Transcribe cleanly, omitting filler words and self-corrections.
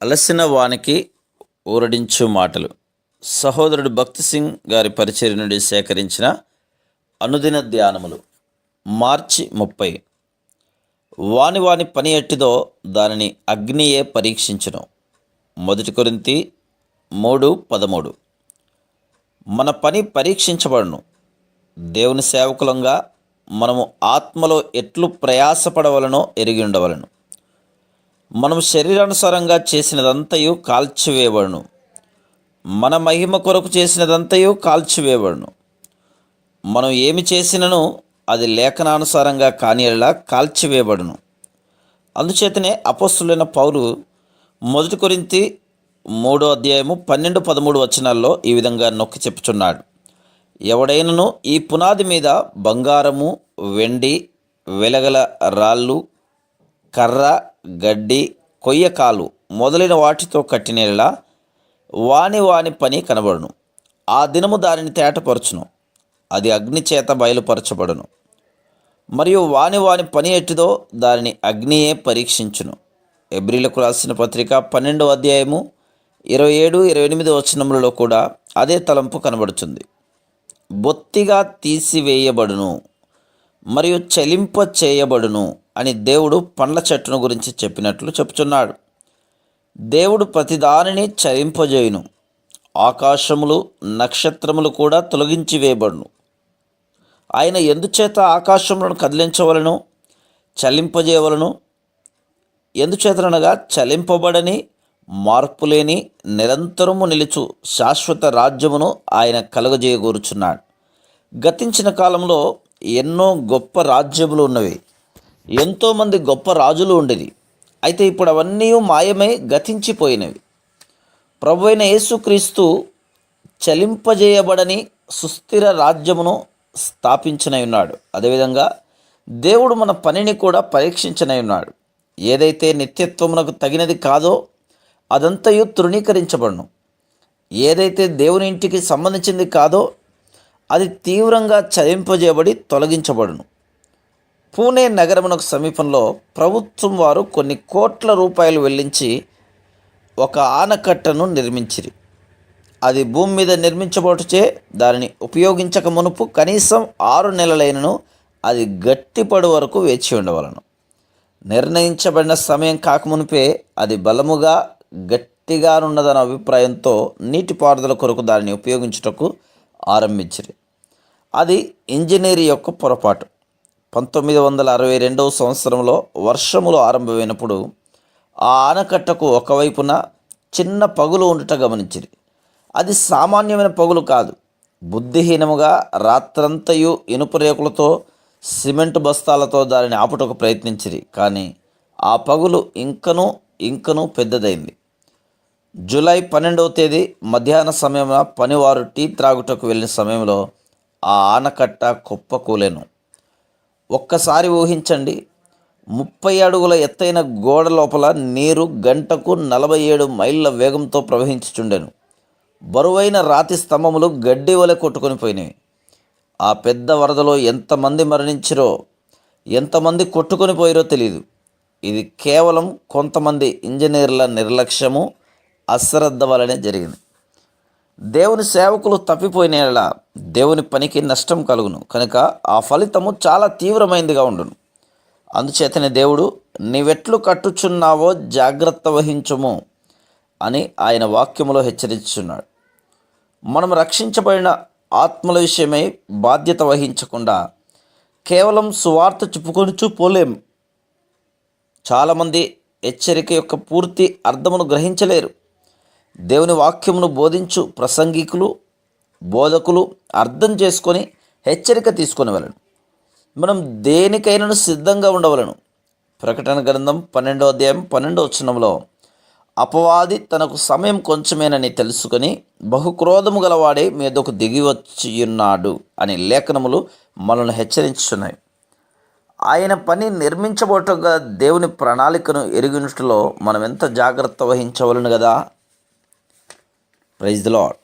అలసిన వానికి ఊరడించు మాటలు. సహోదరుడు భక్తి సింగ్ గారి పరిచర్య నుండి సేకరించిన అనుదిన ధ్యానములు. మార్చి 30. వాని వాని పని ఎట్టిదో దానిని అగ్నియే పరీక్షించును. 1 కొరింథీ 3:13. మన పని పరీక్షించబడును. దేవుని సేవకులంగా మనము ఆత్మలో ఎట్లు ప్రయాసపడవలనో ఎరిగి ఉండవలను. మనం శరీరానుసారంగా చేసినదంతయు కాల్చివేయబడును. మన మహిమ కొరకు చేసినదంతయు కాల్చివేయబడును. మనం ఏమి చేసినను అది లేఖనానుసారంగా కానియలా కాల్చివేయబడును. అందుచేతనే అపోస్తులైన పౌలు 1 కొరింథీ 3:12-13 ఈ విధంగా నొక్కి చెప్పుచున్నాడు. ఎవడైనను ఈ పునాది మీద బంగారము, వెండి, వెలగల రాళ్ళు, కర్ర, గడ్డి, కొయ్యకాలు మొదలైన వాటితో కట్టినేలా వాని వాని పని కనబడును. ఆ దినము దానిని తేటపరచును. అది అగ్ని చేత బయలుపరచబడును. మరియు వాని వాని పని ఎట్టిదో దానిని అగ్నియే పరీక్షించును. ఎబ్రీలకు రాసిన పత్రిక 12:27-28 కూడా అదే తలంపు కనబడుతుంది. బొత్తిగా తీసివేయబడును మరియు చలింప చేయబడును అని దేవుడు పండ్ల చెట్టును గురించి చెప్పినట్లు చెప్తున్నాడు. దేవుడు ప్రతిదానిని చలింపజేయును. ఆకాశములు, నక్షత్రములు కూడా తొలగించి వేయబడును. ఆయన ఎందుచేత ఆకాశములను కదిలించవలను, చలింపజేయవలను? ఎందుచేతనగా చలింపబడని, మార్పులేని, నిరంతరము నిలుచు శాశ్వత రాజ్యమును ఆయన కలుగజేయగోరుచున్నాడు. గతించిన కాలంలో ఎన్నో గొప్ప రాజ్యములు ఉన్నవి. ఎంతోమంది గొప్ప రాజులు ఉండేది. అయితే ఇప్పుడు అవన్నీ మాయమై గతించిపోయినవి. ప్రభువైన యేసుక్రీస్తు చలింపజేయబడని సుస్థిర రాజ్యమును స్థాపించనై ఉన్నాడు. అదేవిధంగా దేవుడు మన పనిని కూడా పరీక్షించనై ఉన్నాడు. ఏదైతే నిత్యత్వమునకు తగినది కాదో అదంతయు తృణీకరించబడును. ఏదైతే దేవుని ఇంటికి సంబంధించింది కాదో అది తీవ్రంగా చలింపజేయబడి తొలగించబడును. పూణే నగరమునకు సమీపంలో ప్రభుత్వం వారు కొన్ని కోట్ల రూపాయలు వెల్లించి ఒక ఆనకట్టను నిర్మించిరి. అది భూమి మీద నిర్మించబడుచే దానిని ఉపయోగించక మునుపు కనీసం 6 నెలలైనను అది గట్టిపడు వరకు వేచి ఉండవలను. నిర్ణయించబడిన సమయం కాకమునిపే అది బలముగా గట్టిగానున్నదన్న అభిప్రాయంతో నీటిపారుదల కొరకు దానిని ఉపయోగించుటకు ఆరంభించిరి. అది ఇంజనీర్ యొక్క పొరపాటు. 1962 సంవత్సరంలో వర్షములు ఆరంభమైనప్పుడు ఆ ఆనకట్టకు ఒకవైపున చిన్న పగులు ఉండుట గమనించిరి. అది సామాన్యమైన పగులు కాదు. బుద్ధిహీనముగా రాత్రంతయు ఇనుప రేకులతో, సిమెంట్ బస్తాలతో దానిని ఆపుటకు ప్రయత్నించిరి. కానీ ఆ పగులు ఇంకనూ పెద్దదైంది. జూలై 12వ తేదీ మధ్యాహ్న సమయంలో పనివారు టీ త్రాగుటకు వెళ్ళిన సమయంలో ఆ ఆనకట్ట కుప్పకూలెను. ఒక్కసారి ఊహించండి. 30 అడుగుల ఎత్తైన గోడ లోపల నీరు గంటకు 47 మైళ్ళ వేగంతో ప్రవహించుచుండెను. బరువైన రాతి స్తంభములు గడ్డి వలె కొట్టుకొని పోయినాయి. ఆ పెద్ద వరదలో ఎంతమంది మరణించిరో, ఎంతమంది కొట్టుకొని పోయిరో తెలియదు. ఇది కేవలం కొంతమంది ఇంజనీర్ల నిర్లక్ష్యము, అశ్రద్ధ వలనే జరిగింది. దేవుని సేవకులు తప్పిపోయిన దేవుని పనికి నష్టం కలుగును. కనుక ఆ ఫలితము చాలా తీవ్రమైనదిగా ఉండును. అందుచేతనే దేవుడు నీవెట్లు కట్టుచున్నావో జాగ్రత్త వహించుము అని ఆయన వాక్యములో హెచ్చరించుచున్నాడు. మనం రక్షించబడిన ఆత్మల విషయమై బాధ్యత వహించకుండా కేవలం సువార్త చెప్పుకొనుచూ పోలేం. చాలామంది హెచ్చరిక యొక్క పూర్తి అర్థమును గ్రహించలేరు. దేవుని వాక్యమును బోధించు ప్రసంగికులు, బోధకులు అర్థం చేసుకొని హెచ్చరిక తీసుకొని వెళ్ళను. మనం దేనికైనా సిద్ధంగా ఉండవలను. ప్రకటన గ్రంథం 12:12 అపవాది తనకు సమయం కొంచెమేనని తెలుసుకొని బహుక్రోధము గలవాడే మీదకు దిగివచ్చియున్నాడు అని లేఖనములు మనల్ని హెచ్చరించున్నాయి. ఆయన పని నిర్మించబోటగా దేవుని ప్రణాళికను ఎరిగినట్లో మనం ఎంత జాగ్రత్త వహించవలను కదా. Praise the lord.